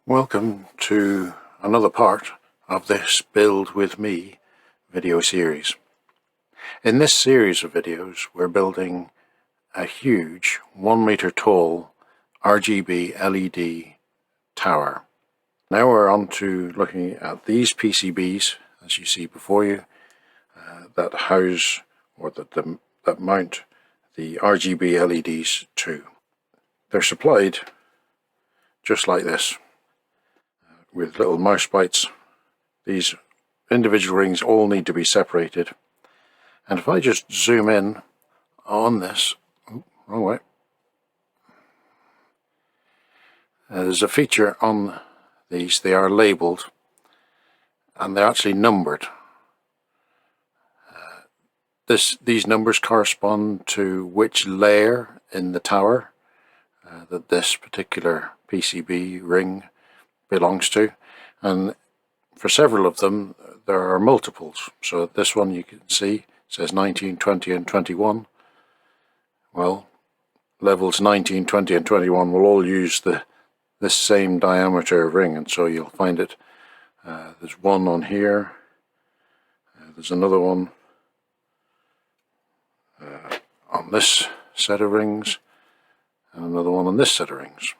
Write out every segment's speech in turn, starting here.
Welcome to another part of this Build With Me video series. In this series of videos we're building a huge 1 meter tall RGB LED tower. Now we're on to looking at these PCBs, as you see before you, that house or that mount the RGB LEDs to. They're supplied just like this, with little mouse bites. These individual rings all need to be separated, and if I just zoom in on this, wrong way, there's a feature on these. They are labelled and they're actually numbered. These numbers correspond to which layer in the tower that this particular PCB ring belongs to, and for several of them there are multiples. So this one, you can see, says 19, 20 and 21. Well, levels 19, 20 and 21 will all use this same diameter ring, and so you'll find it, there's one on here, there's another one on this set of rings, and another one on this set of rings.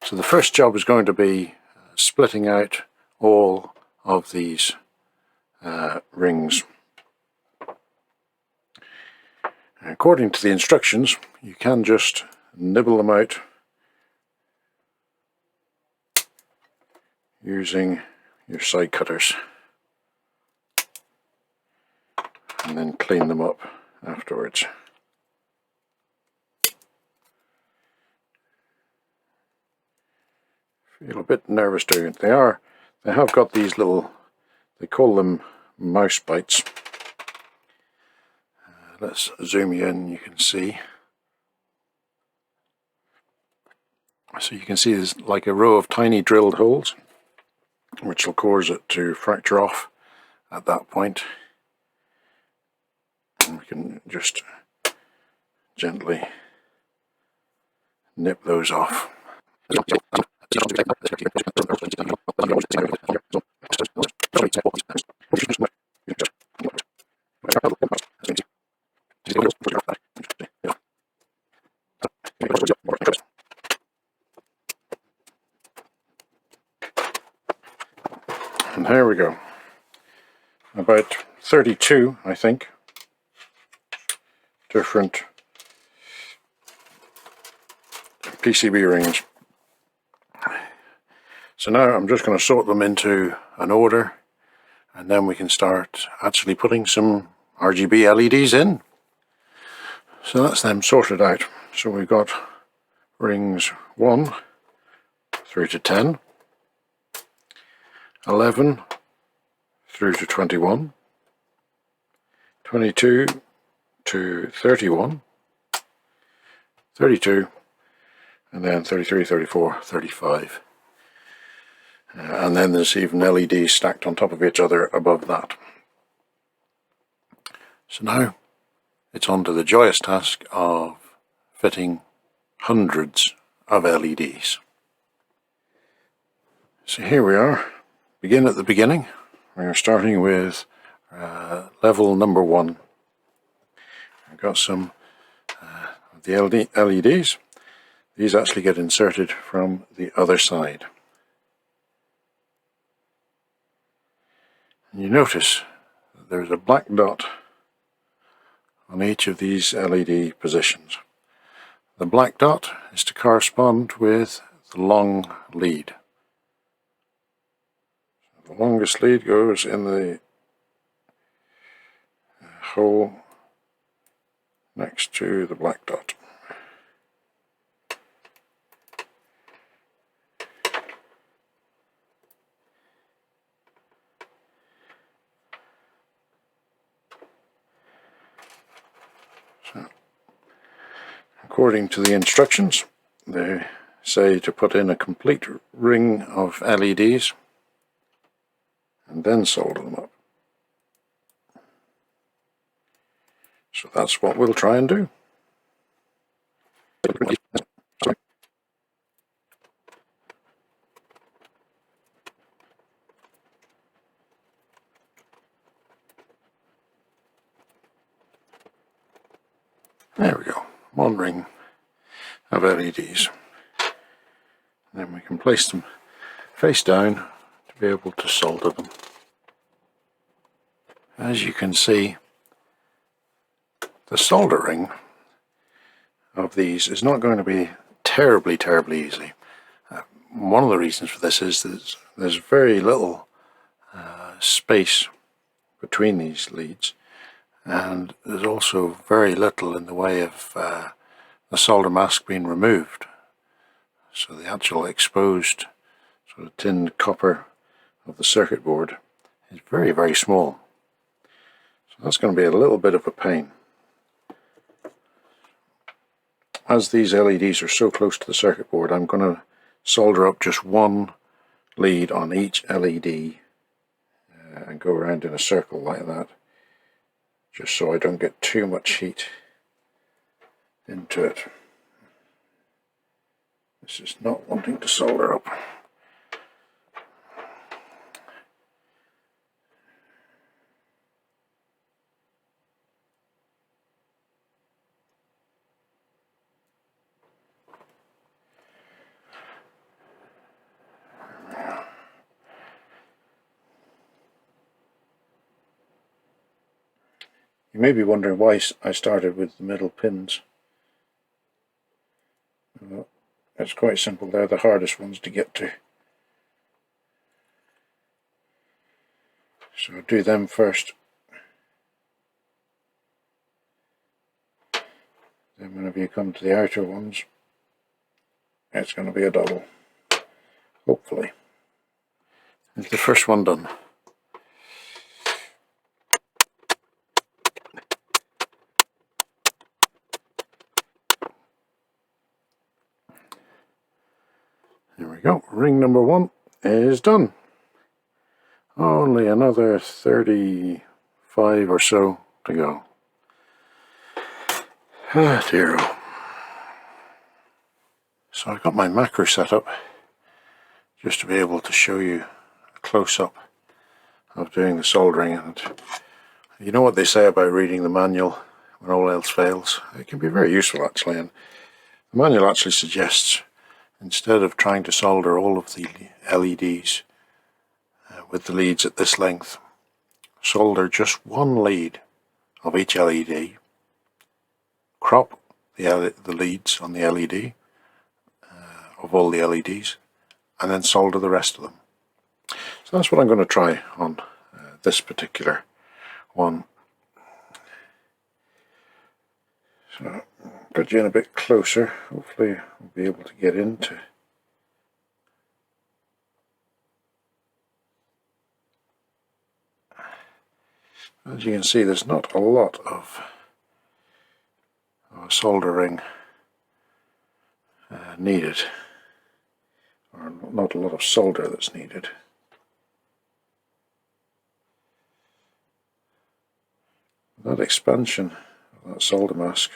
So the first job is going to be splitting out all of these rings. According to the instructions, you can just nibble them out using your side cutters and then clean them up afterwards. Feel a bit nervous doing it. They have got these little, they call them mouse bites. Let's zoom you in, you can see. So you can see there's like a row of tiny drilled holes, which will cause it to fracture off at that point. And we can just gently nip those off. And here we go. About 32, I think, different PCB rings. So now I'm just going to sort them into an order, and then we can start actually putting some RGB LEDs in. So that's them sorted out. So we've got rings 1 through to 10, 11 through to 21, 22 to 31, 32, and then 33, 34, 35. And then there's even LEDs stacked on top of each other above that. So now it's on to the joyous task of fitting hundreds of LEDs. So here we are. Begin at the beginning. We're starting with level number 1. I've got some of the LEDs. These actually get inserted from the other side. And you notice that there's a black dot on each of these LED positions. The black dot is to correspond with the long lead. The longest lead goes in the hole next to the black dot. So, according to the instructions, they say to put in a complete ring of LEDs and then solder them up. So that's what we'll try and do. There we go, one ring of LEDs. And then we can place them face down to be able to solder them. As you can see, the soldering of these is not going to be terribly easy. One of the reasons for this is that there's very little space between these leads, and there's also very little in the way of the solder mask being removed. So the actual exposed sort of tinned copper of the circuit board is very small. So that's going to be a little bit of a pain. As these LEDs are so close to the circuit board, I'm going to solder up just one lead on each LED and go around in a circle like that, just so I don't get too much heat into it. This is not wanting to solder up. You may be wondering why I started with the middle pins. Well, it's quite simple, they're the hardest ones to get to. So do them first. Then whenever you come to the outer ones, it's going to be a double, hopefully. Is the first one done? There we go, ring number one is done. Only another 35 or so to go. Ah dear. So I've got my macro set up just to be able to show you a close-up of doing the soldering. And you know what they say about reading the manual when all else fails? It can be very useful actually, and the manual actually suggests, instead of trying to solder all of the LEDs with the leads at this length, solder just one lead of each LED, crop the leads on the LED of all the LEDs, and then solder the rest of them. So that's what I'm going to try on this particular one. So put you in a bit closer, hopefully we'll be able to get into. As you can see, there's not a lot of soldering needed, or not a lot of solder that's needed. That expansion of that solder mask,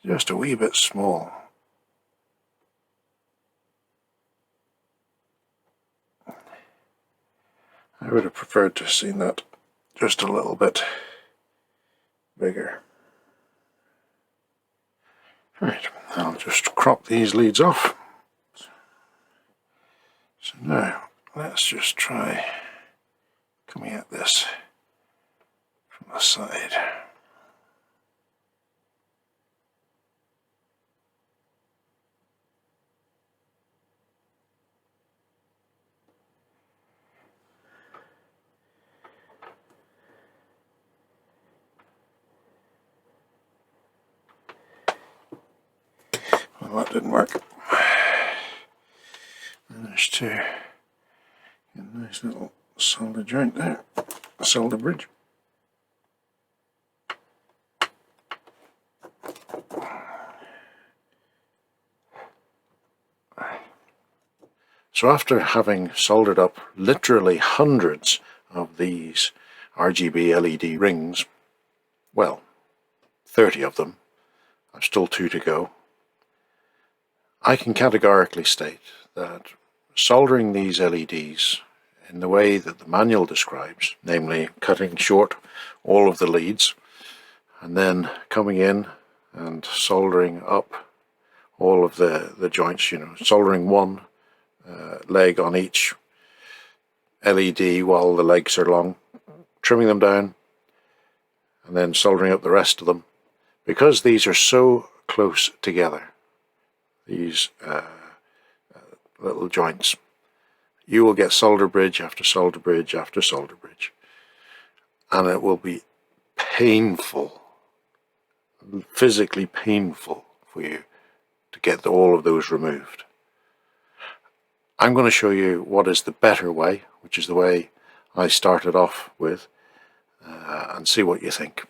just a wee bit small. I would have preferred to have seen that just a little bit bigger. Right, I'll just crop these leads off. So now let's just try coming at this from the side. Well, that didn't work. Managed to get a nice little solder joint there, a solder bridge. So after having soldered up literally hundreds of these RGB LED rings, well, 30 of them, I've still 2 to go, I can categorically state that soldering these LEDs in the way that the manual describes, namely cutting short all of the leads and then coming in and soldering up all of the joints, you know, soldering one leg on each LED while the legs are long, trimming them down, and then soldering up the rest of them. Because these are so close together, these little joints, you will get solder bridge after solder bridge after solder bridge, and it will be painful, physically painful for you to get all of those removed. I'm going to show you what is the better way, which is the way I started off with, and see what you think.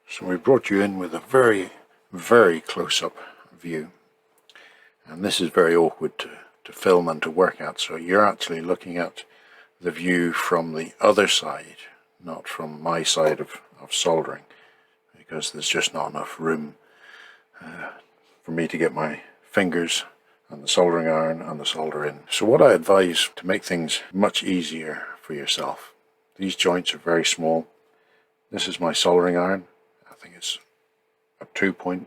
So we brought you in with a very, very close-up view, and this is very awkward to film and to work at, so you're actually looking at the view from the other side, not from my side of soldering, because there's just not enough room for me to get my fingers and the soldering iron and the solder in. So what I advise to make things much easier for yourself, these joints are very small. This is my soldering iron. I think it's a 2.1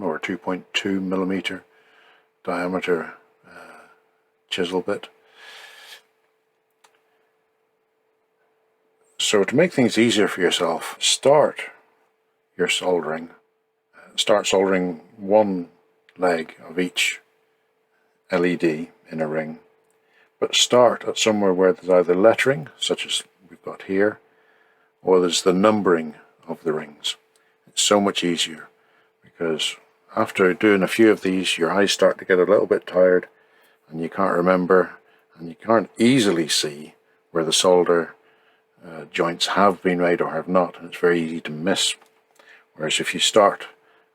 or 2.2 millimeter diameter chisel bit. So to make things easier for yourself, start soldering one leg of each LED in a ring, but start at somewhere where there's either lettering, such as we've got here, or there's the numbering of the rings. It's so much easier, because after doing a few of these, your eyes start to get a little bit tired, and you can't remember, and you can't easily see where the solder joints have been made or have not, and it's very easy to miss. Whereas if you start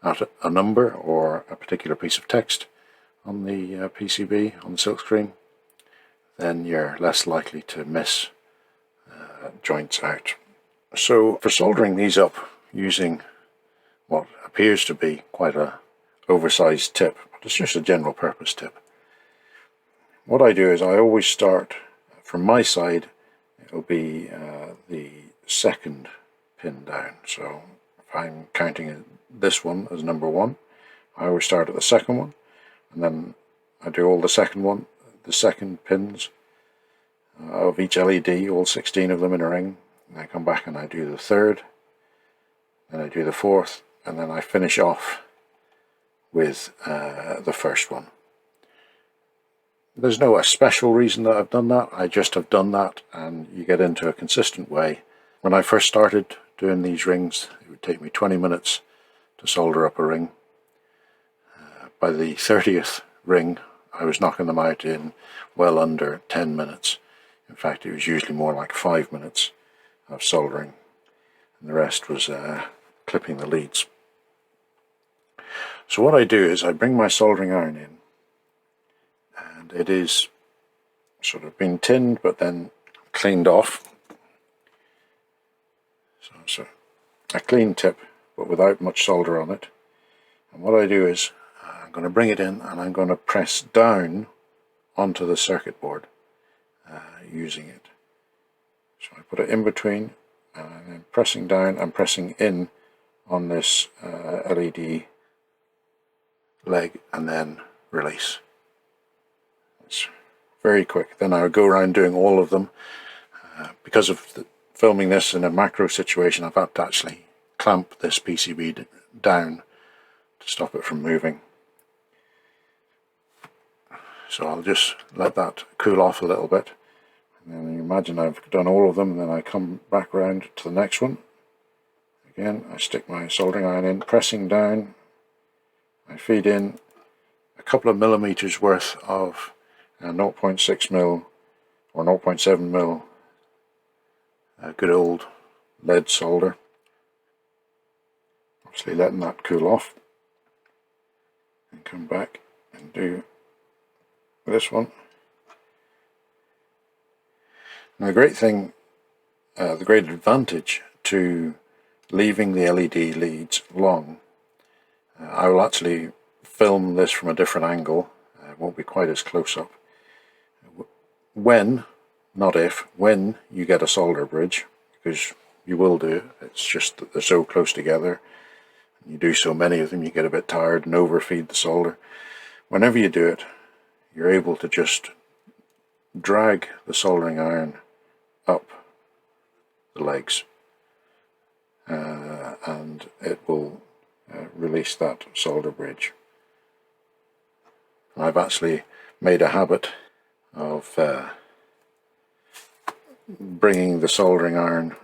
at a number or a particular piece of text on the PCB, on the silkscreen, then you're less likely to miss joints out. So for soldering these up using what appears to be quite a oversized tip, but it's just a general purpose tip, what I do is I always start from my side. It'll be the second pin down. So if I'm counting this one as number 1, I always start at the second one, and then I do all the second pins of each LED, all 16 of them in a ring, and I come back and I do the third, then I do the fourth, and then I finish off with the first one. There's no special reason that I've done that, I just have done that, and you get into a consistent way. When I first started doing these rings, it would take me 20 minutes to solder up a ring. By the 30th ring, I was knocking them out in well under 10 minutes. In fact, it was usually more like 5 minutes of soldering, and the rest was clipping the leads. So what I do is I bring my soldering iron in, and it is sort of been tinned but then cleaned off. So a clean tip but without much solder on it. And what I do is I'm going to bring it in and I'm going to press down onto the circuit board using it. So I put it in between, and I'm pressing down and pressing in on this LED leg, and then release. It's very quick. Then I would go around doing all of them. Because of filming this in a macro situation, I've had to actually clamp this PCB down to stop it from moving. So I'll just let that cool off a little bit, and then you imagine I've done all of them, and then I come back around to the next one. Again, I stick my soldering iron in, pressing down. I feed in a couple of millimeters worth of 0.6 mil or 0.7 mil good old lead solder. Obviously letting that cool off, and come back and do this one. Now the great thing, the great advantage to leaving the LED leads long, I will actually film this from a different angle, it won't be quite as close up. When, not if, when you get a solder bridge, because you will do, it's just that they're so close together, You do so many of them, you get a bit tired and overfeed the solder. Whenever you do it, you're able to just drag the soldering iron up the legs, and it will release that solder bridge. I've actually made a habit of bringing the soldering iron,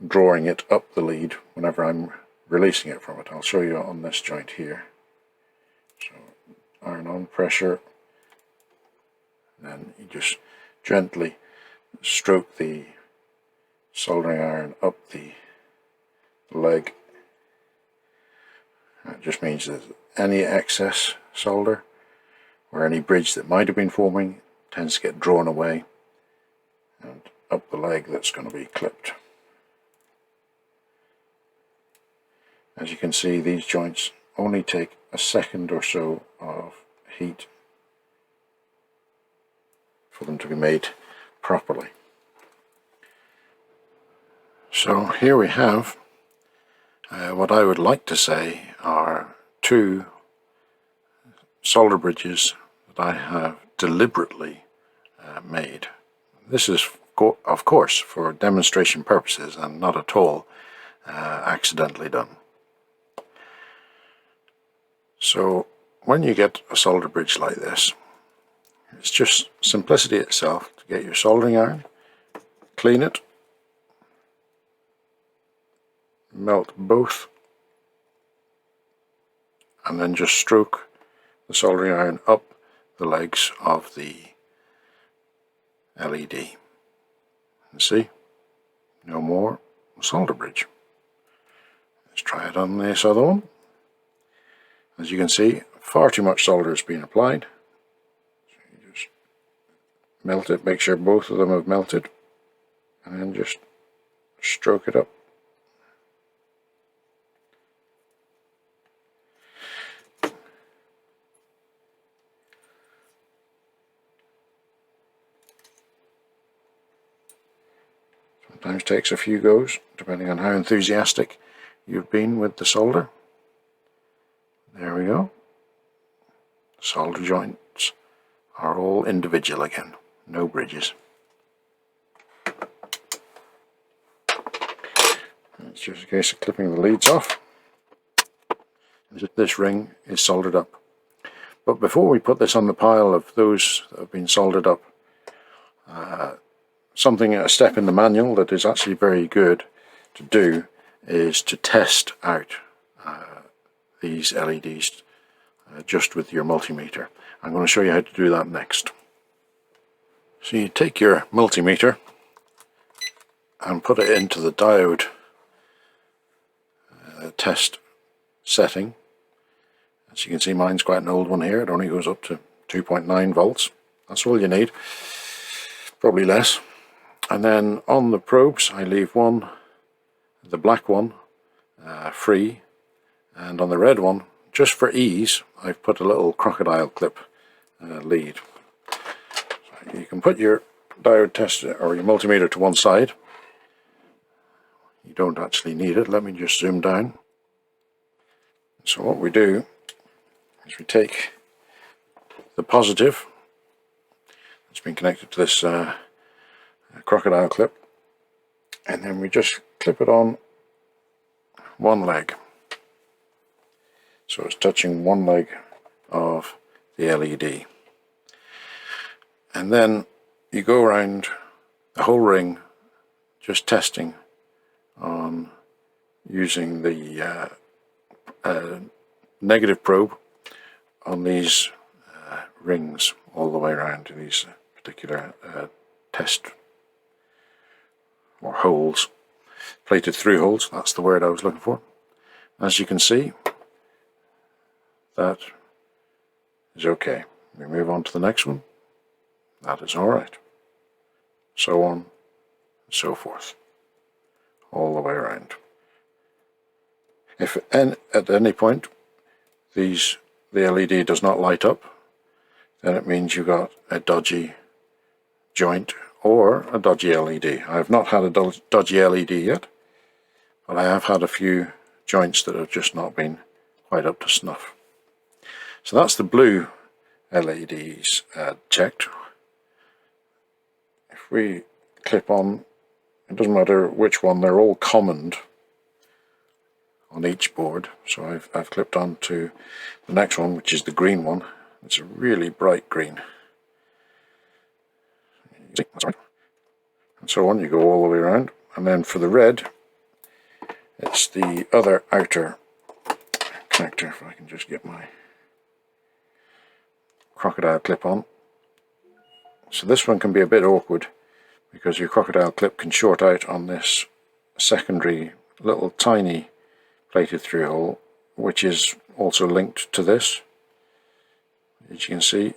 drawing it up the lead whenever I'm releasing it from it. I'll show you on this joint here. So iron on, pressure, and then you just gently stroke the soldering iron up the leg. That just means that any excess solder or any bridge that might have been forming tends to get drawn away and up the leg that's going to be clipped. As you can see, these joints only take a second or so of heat for them to be made properly. So here we have what I would like to say are two solder bridges that I have deliberately made. This is of course for demonstration purposes and not at all accidentally done. So when you get a solder bridge like this, it's just simplicity itself to get your soldering iron, clean it, melt both, and then just stroke the soldering iron up the legs of the LED. And see, no more solder bridge. Let's try it on this other one. As you can see, far too much solder has been applied. So you just melt it, make sure both of them have melted, and then just stroke it up. Sometimes takes a few goes, depending on how enthusiastic you've been with the solder. There we go. Solder joints are all individual again, no bridges. It's just a case of clipping the leads off. This ring is soldered up. But before we put this on the pile of those that have been soldered up, a step in the manual that is actually very good to do is to test out these LEDs just with your multimeter. I'm going to show you how to do that next. So you take your multimeter and put it into the diode test setting. As you can see, mine's quite an old one here. It only goes up to 2.9 volts. That's all you need, probably less. And then on the probes I leave one, the black one, free, and on the red one, just for ease, I've put a little crocodile clip lead. So you can put your diode tester or your multimeter to one side. You don't actually need it. Let me just zoom down. So what we do is we take the positive that's been connected to this crocodile clip, and then we just clip it on one leg. So it's touching one leg of the LED. And then you go around the whole ring just testing on using the negative probe on these rings all the way around to these particular test or holes, plated through holes, that's the word I was looking for. As you can see, that is okay. We move on to the next one. That is alright. So on and so forth. All the way around. If at any point the LED does not light up, then it means you've got a dodgy joint or a dodgy LED. I have not had a dodgy LED yet, but I have had a few joints that have just not been quite up to snuff. So that's the blue LEDs checked. If we clip on, it doesn't matter which one, they're all commoned on each board. So I've clipped on to the next one, which is the green one. It's a really bright green. And so on, you go all the way around. And then for the red, it's the other outer connector. If I can just get my crocodile clip on. So this one can be a bit awkward because your crocodile clip can short out on this secondary little tiny plated through hole, which is also linked to this. As you can see,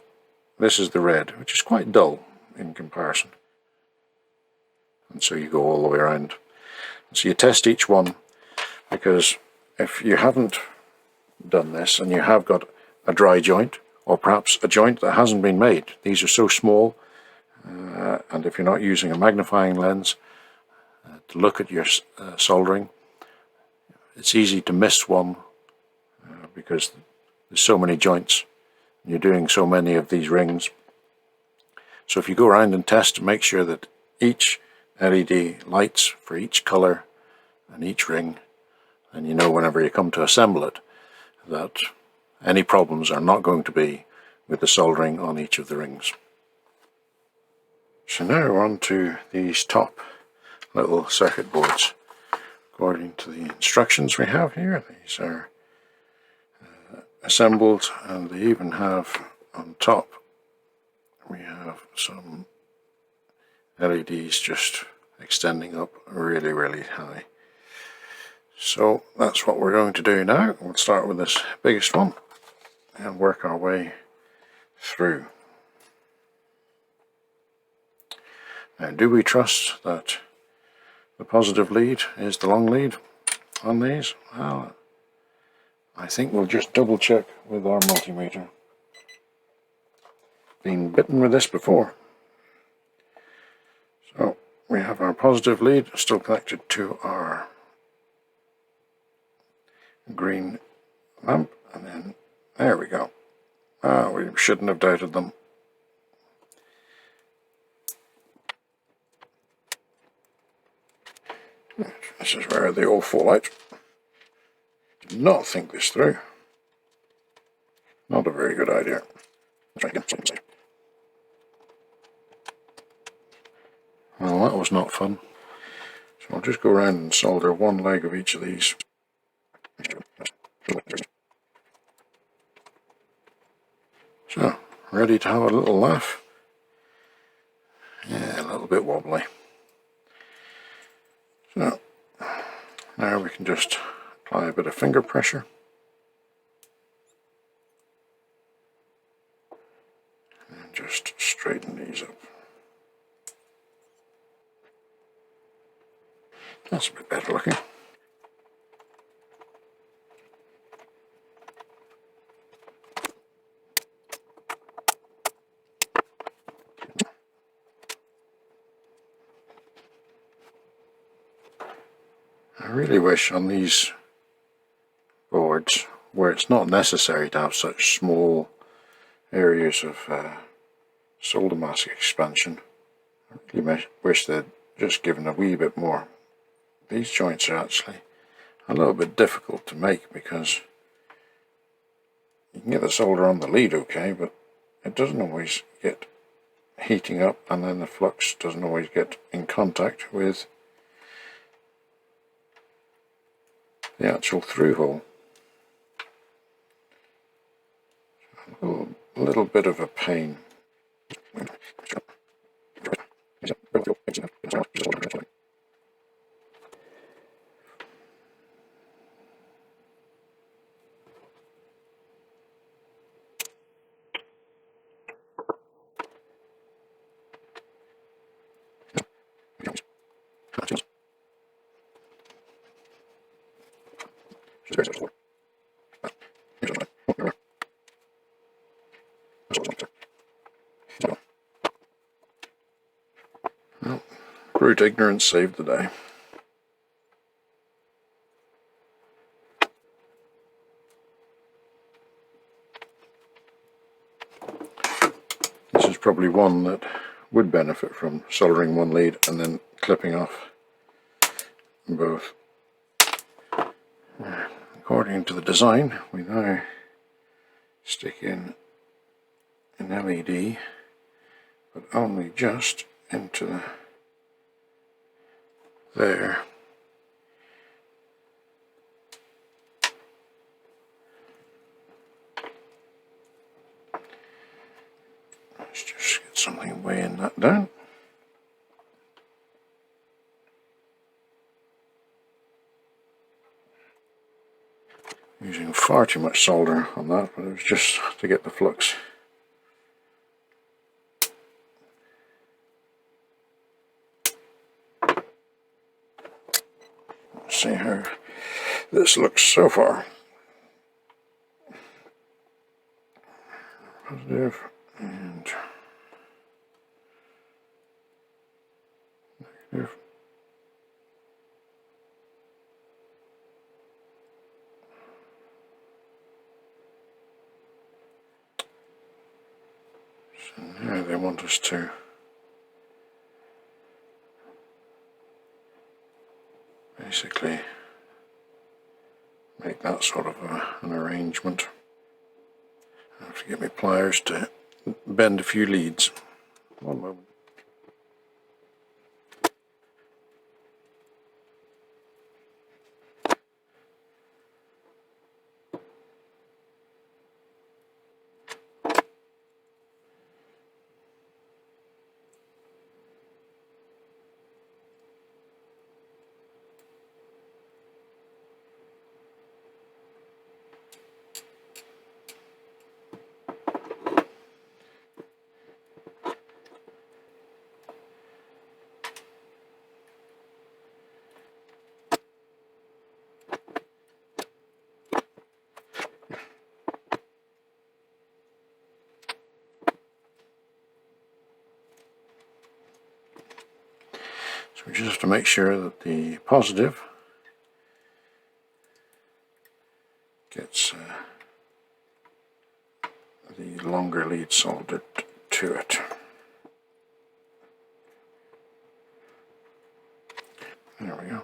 this is the red, which is quite dull in comparison. And so you go all the way around. So you test each one, because if you haven't done this and you have got a dry joint, or perhaps a joint that hasn't been made, these are so small, and if you're not using a magnifying lens to look at your soldering, it's easy to miss one because there's so many joints and you're doing so many of these rings. So if you go around and test, make sure that each LED lights for each color and each ring, and you know whenever you come to assemble it that any problems are not going to be with the soldering on each of the rings. So now we're on to these top little circuit boards. According to the instructions we have here, these are assembled, and they even have on top, we have some LEDs just extending up really, really high. So that's what we're going to do now. We'll start with this biggest one and work our way through. Now, do we trust that the positive lead is the long lead on these? Well, I think we'll just double check with our multimeter. Been bitten with this before. So we have our positive lead still connected to our green lamp, and then there we go. We shouldn't have doubted them. This is where they all fall out. Did not think this through. Not a very good idea. Let's try again. Well, that was not fun. So I'll just go around and solder one leg of each of these. So, ready to have a little laugh? Yeah, a little bit wobbly. So, now we can just apply a bit of finger pressure. And just straighten these up. That's a bit better looking. I really wish on these boards where it's not necessary to have such small areas of solder mask expansion, I really wish they'd just given a wee bit more. These joints are actually a little bit difficult to make because you can get the solder on the lead okay, but it doesn't always get heating up, and then the flux doesn't always get in contact with the actual through hole. A little bit of a pain. Well, brute ignorance saved the day. probably one that would benefit from soldering one lead and then clipping off both. According to the design, we now stick in an LED, but only just into there. Let's just get something weighing that down. Using far too much solder on that, but it was just to get the flux. Let's see how this looks so far. Positive and negative. So now they want us to basically make that sort of an arrangement. I have to get my pliers to bend a few leads. One moment. So we just have to make sure that the positive gets the longer lead soldered to it. There we go.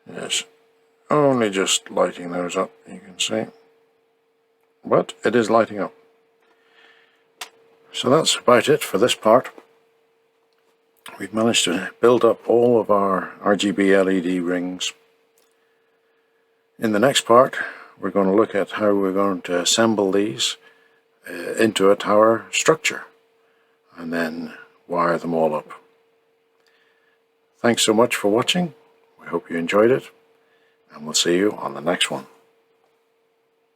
It's only just lighting those up, you can see, but it is lighting up. So that's about it for this part. We've managed to build up all of our RGB LED rings. In the next part, we're going to look at how we're going to assemble these into a tower structure and then wire them all up. Thanks so much for watching. We hope you enjoyed it, and we'll see you on the next one.